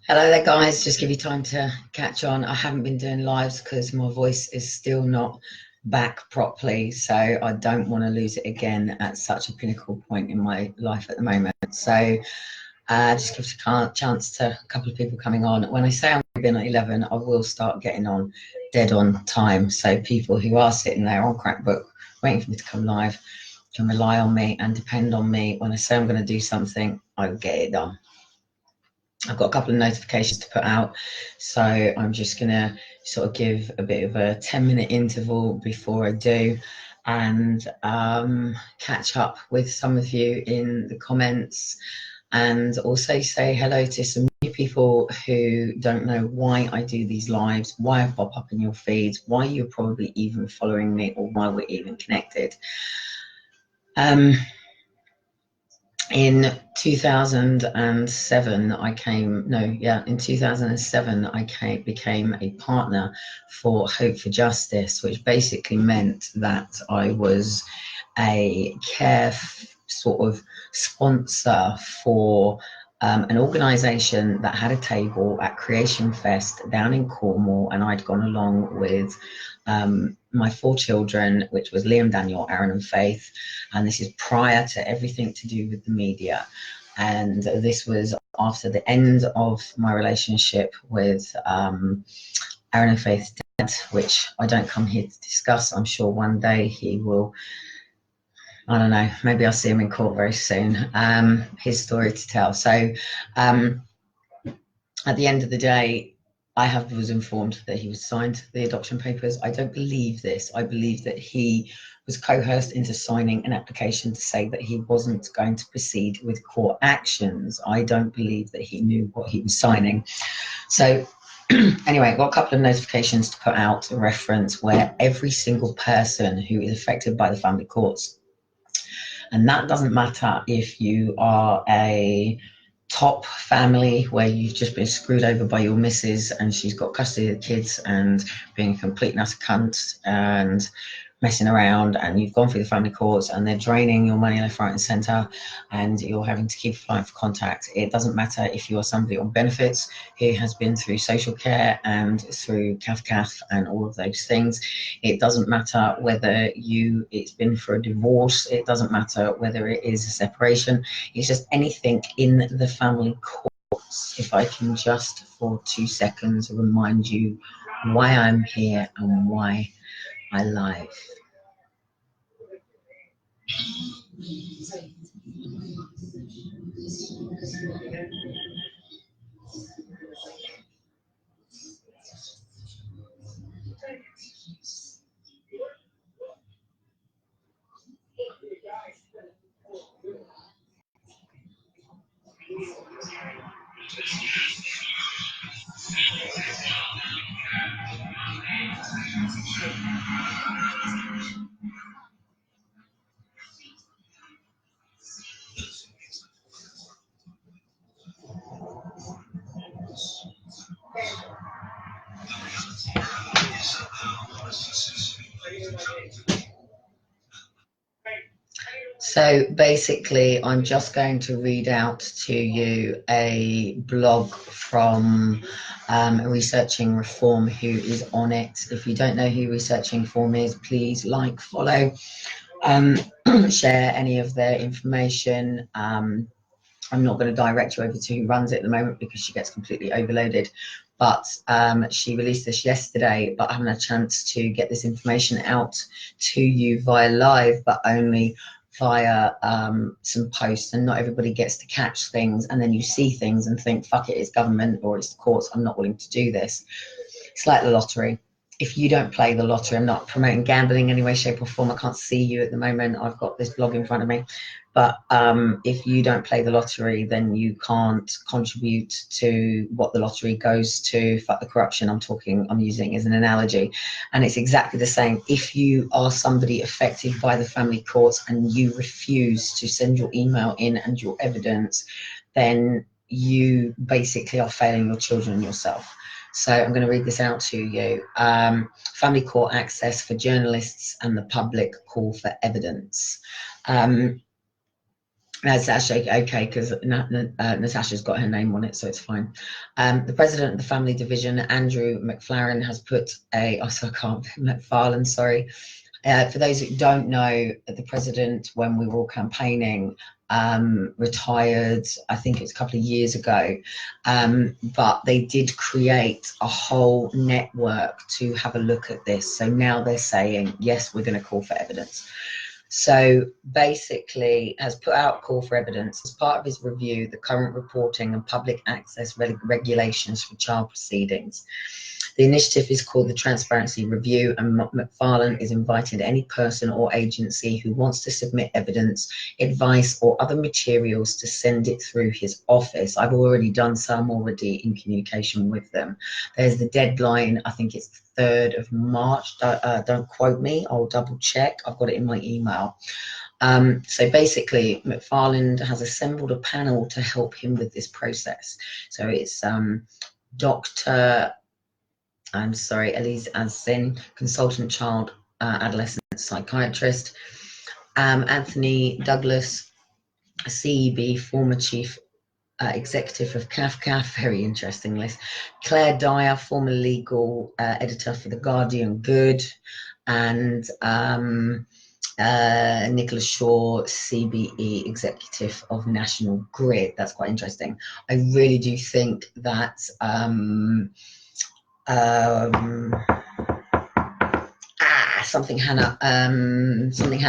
Hello there, guys. Just give you time to catch on. I haven't been doing lives because my voice is still not back properly, so I don't want to lose it again at such a pinnacle point in my life at the moment. So just give a chance to a couple of people coming on. When I say I'm going to be on at 11, I will start getting on dead on time. So people who are sitting there on Crackbook waiting for me to come live can rely on me and depend on me. When I say I'm going to do something, I will get it done. I've got a couple of notifications to put out, so I'm just gonna sort of give a bit of a 10-minute interval before I do, and catch up with some of you in the comments, and also say hello to some new people who don't know why I do these lives, why I pop up in your feeds, why you're probably even following me, or why we're even connected. In 2007 in 2007 I became a partner for Hope for Justice, which basically meant that I was a sort of sponsor for an organisation that had a table at Creation Fest down in Cornwall, and I'd gone along with my 4 children, which was Liam, Daniel, Aaron and Faith, and this is prior to everything to do with the media. And this was after the end of my relationship with Aaron and Faith's dad, which I don't come here to discuss. I'm sure one day he will, I don't know, maybe I'll see him in court very soon, his story to tell. So at the end of the day, I was informed that he was signed the adoption papers. I don't believe this. I believe that he was coerced into signing an application to say that he wasn't going to proceed with court actions. I don't believe that he knew what he was signing. So anyway, I've got a couple of notifications to put out, a reference where every single person who is affected by the family courts, and that doesn't matter if you are a top family where you've just been screwed over by your missus and she's got custody of the kids and being a complete and utter cunt and messing around, and you've gone through the family courts and they're draining your money left, right and centre, and you're having to keep applying for contact. It doesn't matter if you are somebody on benefits who has been through social care and through CAF and all of those things. It doesn't matter whether it's been for a divorce. It doesn't matter whether it is a separation. It's just anything in the family courts. If I can just for 2 seconds remind you why I'm here and why I live. So basically, I'm just going to read out to you a blog from Researching Reform, who is on it. If you don't know who Researching Reform is, please like, follow, share any of their information. I'm not going to direct you over to who runs it at the moment because she gets completely overloaded. But she released this yesterday, but I haven't had a chance to get this information out to you via live, but only via some posts, and not everybody gets to catch things, and then you see things and think, fuck it, it's government or it's the courts, I'm not willing to do this. It's like the lottery. If you don't play the lottery, I'm not promoting gambling in any way, shape or form. I can't see you at the moment. I've got this blog in front of me. But if you don't play the lottery, then you can't contribute to what the lottery goes to. Fuck the corruption. I'm using as an analogy. And it's exactly the same. If you are somebody affected by the family courts and you refuse to send your email in and your evidence, then you basically are failing your children and yourself. So I'm going to read this out to you. Family court access for journalists and the public call for evidence. Natasha, okay, because Natasha's got her name on it, so it's fine. The president of the family division, Andrew McFarlane, has put a, oh, so I can't, McFarlane, sorry. For those who don't know, the president, when we were all campaigning, retired, I think it was a couple of years ago, but they did create a whole network to have a look at this. So now they're saying, yes, we're going to call for evidence. So basically has put out a call for evidence as part of his review, the current reporting and public access regulations for child proceedings. The initiative is called the Transparency Review, and McFarlane is inviting any person or agency who wants to submit evidence, advice, or other materials to send it through his office. I've already done some already in communication with them. There's the deadline, I think it's the 3rd of March. Don't quote me, I'll double check. I've got it in my email. So basically, McFarlane has assembled a panel to help him with this process. So it's Dr. Elise Azin, consultant child adolescent psychiatrist, Anthony Douglas, CEB, former chief executive of CAFCAF, very interesting list, Claire Dyer, former legal editor for The Guardian Good, and Nicholas Shaw, CBE executive of National Grid. That's quite interesting. I really do think that something Hannah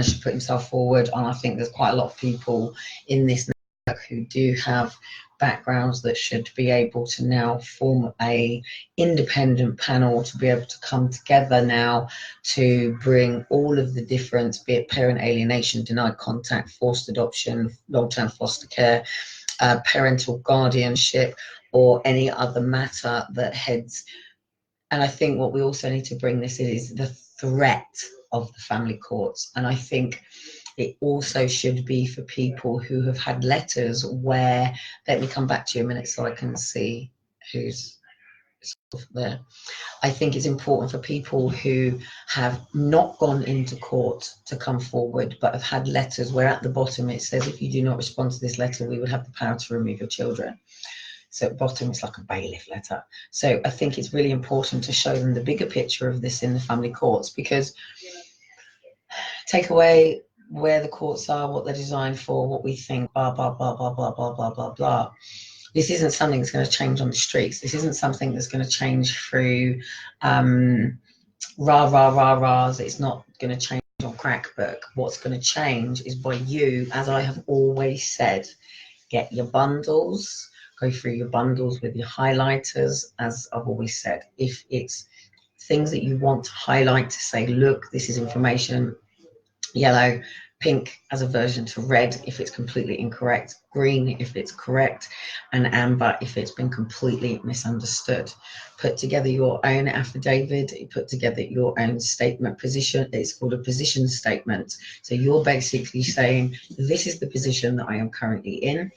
should put himself forward on. I think there's quite a lot of people in this network who do have backgrounds that should be able to now form a independent panel to be able to come together now to bring all of the different, be it parent alienation, denied contact, forced adoption, long-term foster care, parental guardianship, or any other matter that heads. And I think what we also need to bring this in is the threat of the family courts. And I think it also should be for people who have had letters where, let me come back to you a minute so I can see who's there. I think it's important for people who have not gone into court to come forward, but have had letters where at the bottom it says, if you do not respond to this letter, we will have the power to remove your children. So at the bottom, it's like a bailiff letter. So I think it's really important to show them the bigger picture of this in the family courts, because take away where the courts are, what they're designed for, what we think, blah, blah, blah, blah, blah, blah, blah, blah, blah. This isn't something that's going to change on the streets. This isn't something that's going to change through rah-rahs. It's not going to change on Crackbook. What's going to change is by you, as I have always said, get your bundles, go through your bundles with your highlighters, as I've always said. If it's things that you want to highlight to say, look, this is information, yellow, pink as a version to red if it's completely incorrect, green if it's correct, and amber if it's been completely misunderstood. Put together your own affidavit, put together your own statement position. It's called a position statement. So you're basically saying, this is the position that I am currently in.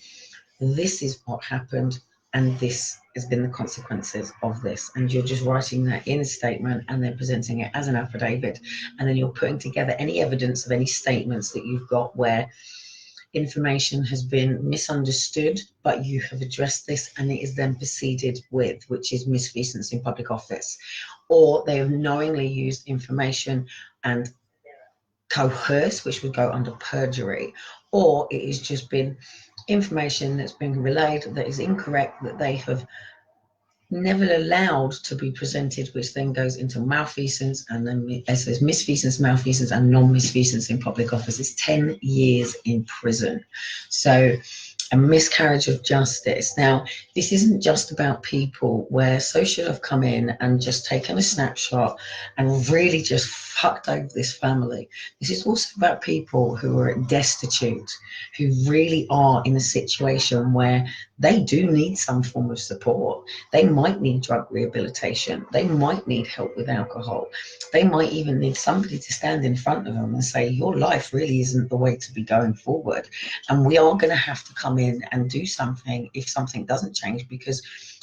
This is what happened, and this has been the consequences of this. And you're just writing that in a statement and then presenting it as an affidavit. And then you're putting together any evidence of any statements that you've got where information has been misunderstood, but you have addressed this and it is then proceeded with, which is misfeasance in public office. Or they have knowingly used information and coerce, which would go under perjury. Or it has just been information that's been relayed that is incorrect, that they have never allowed to be presented, which then goes into malfeasance, and then as there's misfeasance, malfeasance, and non-misfeasance in public office. It's 10 years in prison. So a miscarriage of justice. Now, this isn't just about people where social have come in and just taken a snapshot and really just fucked over this family. This is also about people who are destitute, who really are in a situation where they do need some form of support. They might need drug rehabilitation. They might need help with alcohol. They might even need somebody to stand in front of them and say, your life really isn't the way to be going forward. And we are going to have to come in and do something if something doesn't change, because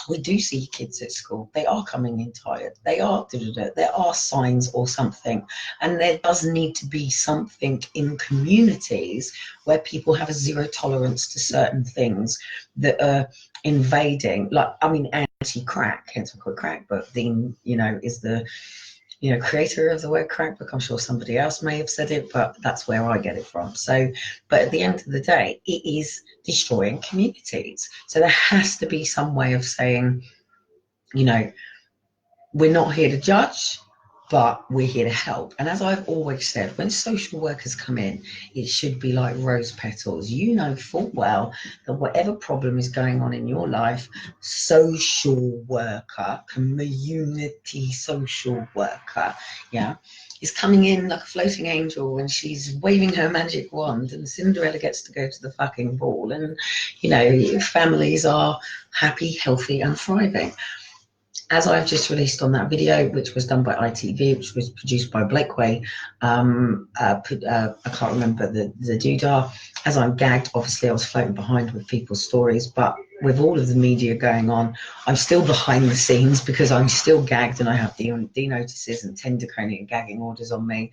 we do see kids at school. They are coming in tired. They are, there are signs or something. And there does need to be something in communities where people have a zero tolerance to certain things that are invading. Like, I mean, anti-crack, hence we call it crack, but Dean, you know, is the, you know, creator of the word crack book. I'm sure somebody else may have said it, but that's where I get it from. So, but at the end of the day, it is destroying communities. So there has to be some way of saying, you know, we're not here to judge, but we're here to help. And as I've always said, when social workers come in, it should be like rose petals. You know full well that whatever problem is going on in your life, social worker, community social worker, yeah, is coming in like a floating angel and she's waving her magic wand and Cinderella gets to go to the fucking ball and, you know, families are happy, healthy and thriving. As I've just released on that video, which was done by ITV, which was produced by Blakeway, I can't remember the doodah. As I'm gagged, obviously I was floating behind with people's stories, but with all of the media going on, I'm still behind the scenes because I'm still gagged and I have D notices and 10 draconian gagging orders on me.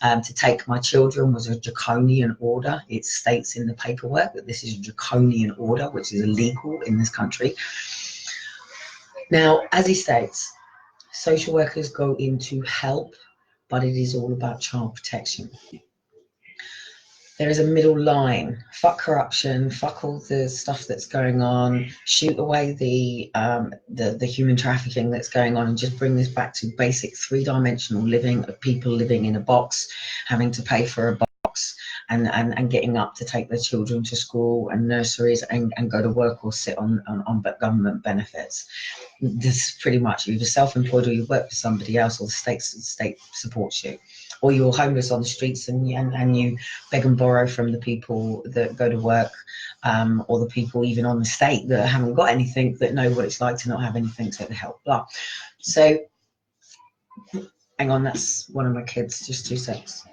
To take my children was a draconian order. It states in the paperwork that this is a draconian order, which is illegal in this country. Now, as he states, social workers go in to help, but it is all about child protection. There is a middle line. Fuck corruption, fuck all the stuff that's going on, shoot away the human trafficking that's going on and just bring this back to basic three-dimensional living of people living in a box, having to pay for a box and getting up to take their children to school and nurseries and go to work or sit on government benefits. This is pretty much either self-employed or you work for somebody else or the state supports you, or you're homeless on the streets and you beg and borrow from the people that go to work, or the people even on the state that haven't got anything, that know what it's like to not have anything, so they help, blah. So hang on, that's one of my kids, just 2 seconds.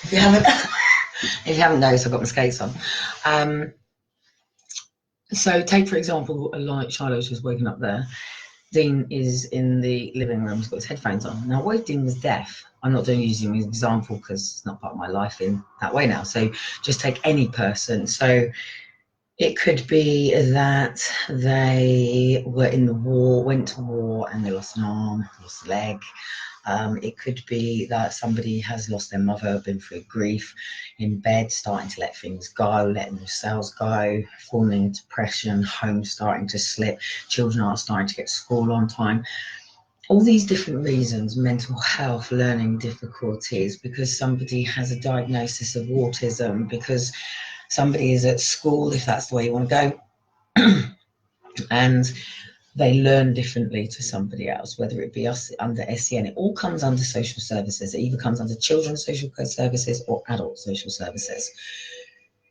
If you haven't if you haven't noticed, I've got my skates on. So take for example, like Shiloh's just waking up there. Dean is in the living room, he's got his headphones on. Now, what if Dean was deaf? I'm not using him as an example because it's not part of my life in that way now. So just take any person. So it could be that they were in the war, went to war and they lost an arm, lost a leg. It could be that somebody has lost their mother, been through grief, in bed, starting to let things go, letting themselves go, falling into depression, home starting to slip, children aren't starting to get to school on time. All these different reasons, mental health, learning difficulties, because somebody has a diagnosis of autism, because somebody is at school, if that's the way you want to go, and they learn differently to somebody else, whether it be us under SEN. It all comes under social services. It either comes under children's social care services or adult social services.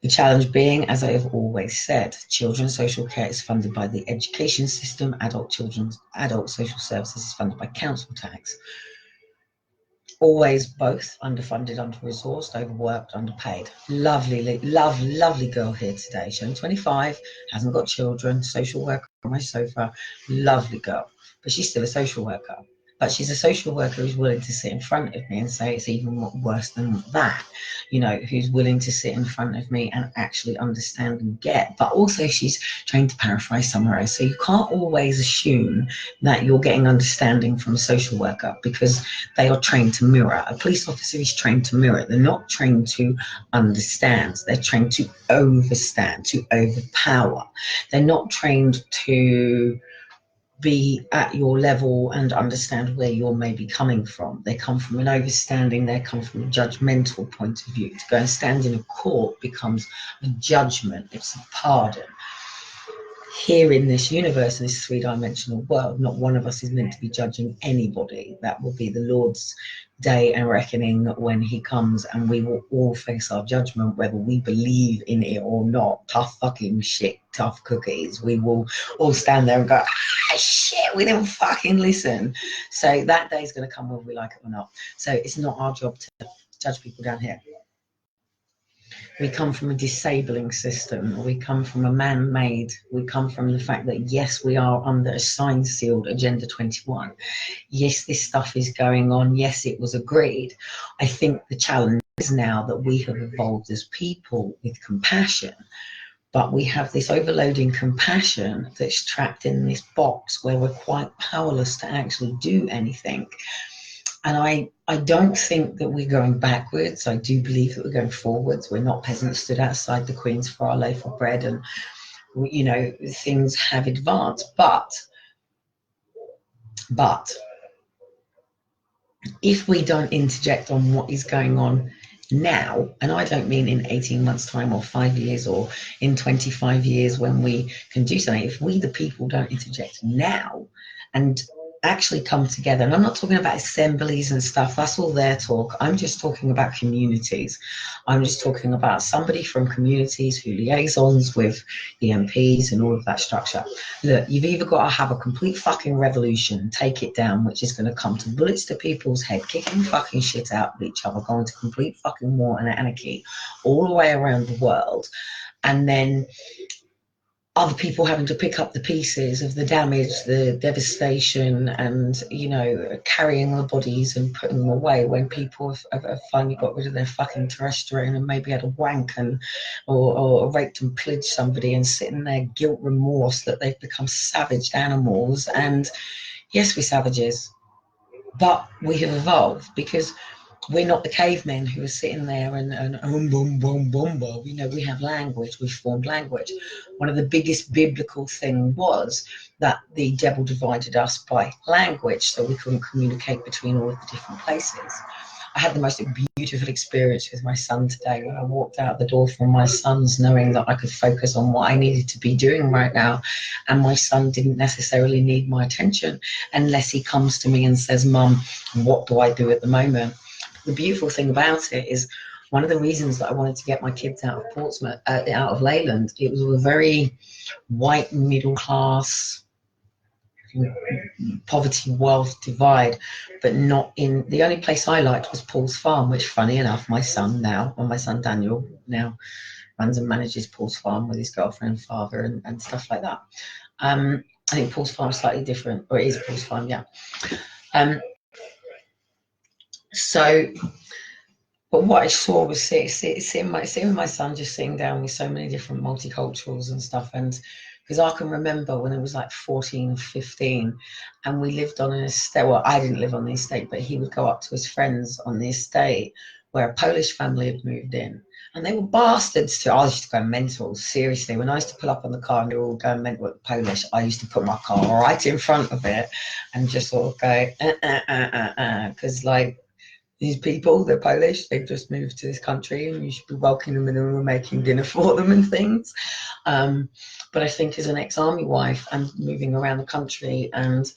The challenge being, as I have always said, children's social care is funded by the education system, adult social services is funded by council tax. Always both underfunded, under-resourced, overworked, underpaid. Lovely girl here today. She's only 25, hasn't got children, social worker on my sofa. Lovely girl, but she's still a social worker. But she's a social worker who's willing to sit in front of me and say it's even worse than that. You know, who's willing to sit in front of me and actually understand and get. But also she's trying to paraphrase somewhere else. So you can't always assume that you're getting understanding from a social worker because they are trained to mirror. A police officer is trained to mirror. They're not trained to understand. They're trained to overstand, to overpower. They're not trained to be at your level and understand where you're maybe coming from. They come from an overstanding, they come from a judgmental point of view. To go and stand in a court becomes a judgment, it's a pardon. Here in this universe, in this three-dimensional world, not one of us is meant to be judging anybody. That will be the Lord's day and reckoning when he comes, and we will all face our judgment, whether we believe in it or not. Tough fucking shit, tough cookies. We will all stand there and go, ah, shit, we didn't fucking listen. So that day is going to come whether we like it or not. So it's not our job to judge people down here. We come from a disabling system. We come from a man-made. We come from the fact that, yes, we are under a sign-sealed Agenda 21. Yes, this stuff is going on. Yes, it was agreed. I think the challenge is now that we have evolved as people with compassion, but we have this overloading compassion that's trapped in this box where we're quite powerless to actually do anything. And I don't think that we're going backwards. I do believe that we're going forwards. We're not peasants stood outside the Queen's for our loaf of bread, and, you know, things have advanced. But if we don't interject on what is going on now, and I don't mean in 18 months' time or 5 years or in 25 years when we can do something, if we, the people, don't interject now and actually come together, and I'm not talking about assemblies and stuff, that's all their talk. I'm just talking about communities. I'm just talking about somebody from communities who liaisons with the MPs and all of that structure. Look, you've either got to have a complete fucking revolution, take it down, which is going to come to bullets to people's head, kicking fucking shit out of each other, going to complete fucking war and anarchy all the way around the world, and then other people having to pick up the pieces of the damage, the devastation, and, you know, carrying the bodies and putting them away when people have finally got rid of their fucking terrestrial and maybe had a wank and or raped and pillaged somebody, and sitting there guilt, remorse that they've become savage animals. And yes, we're savages, but we have evolved because we're not the cavemen who are sitting there and boom, boom, boom. You know, we have language, we've formed language. One of the biggest biblical things was that the devil divided us by language, so we couldn't communicate between all of the different places. I had the most beautiful experience with my son today when I walked out the door from my son's, knowing that I could focus on what I needed to be doing right now. And my son didn't necessarily need my attention unless he comes to me and says, Mum, what do I do at the moment? The beautiful thing about it is, one of the reasons that I wanted to get my kids out of Portsmouth, out of Leyland, it was a very white middle class poverty wealth divide, but not in the only place I liked was Paul's Farm, which, funny enough, my son Daniel now runs and manages Paul's Farm with his girlfriend and father and stuff like that. I think Paul's Farm is slightly different, or it is Paul's Farm, yeah. So, but what I saw was seeing my son just sitting down with so many different multiculturals and stuff. And because I can remember when I was like 14, 15, and we lived on an estate. Well, I didn't live on the estate, but he would go up to his friends on the estate where a Polish family had moved in. And they were bastards too. I used to go mental, seriously. When I used to pull up on the car and they were all going mental with Polish, I used to put my car right in front of it and just sort of go, because like, these people, they're Polish, they've just moved to this country and you should be welcoming them and making dinner for them and things. But I think as an ex-army wife and moving around the country and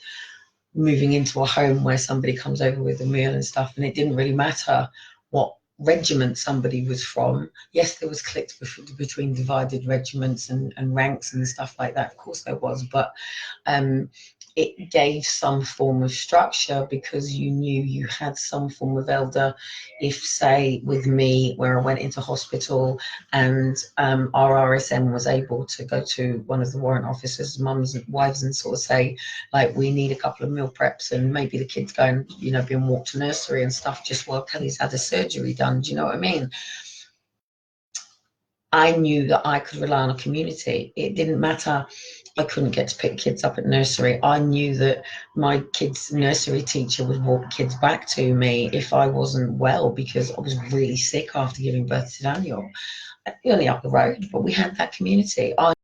moving into a home where somebody comes over with a meal and stuff, and it didn't really matter what regiment somebody was from. Yes, there was cliques between divided regiments and ranks and stuff like that. Of course there was, but it gave some form of structure because you knew you had some form of elder. If, say, with me, where I went into hospital and our RSM was able to go to one of the warrant officers' mums and wives and sort of say, like, we need a couple of meal preps and maybe the kids go and, you know, being walked to nursery and stuff just while Kelly's had a surgery done. Do you know what I mean? I knew that I could rely on a community. It didn't matter. I couldn't get to pick kids up at nursery. I knew that my kids' nursery teacher would walk kids back to me if I wasn't well, because I was really sick after giving birth to Daniel. Only up the road, but we had that community. I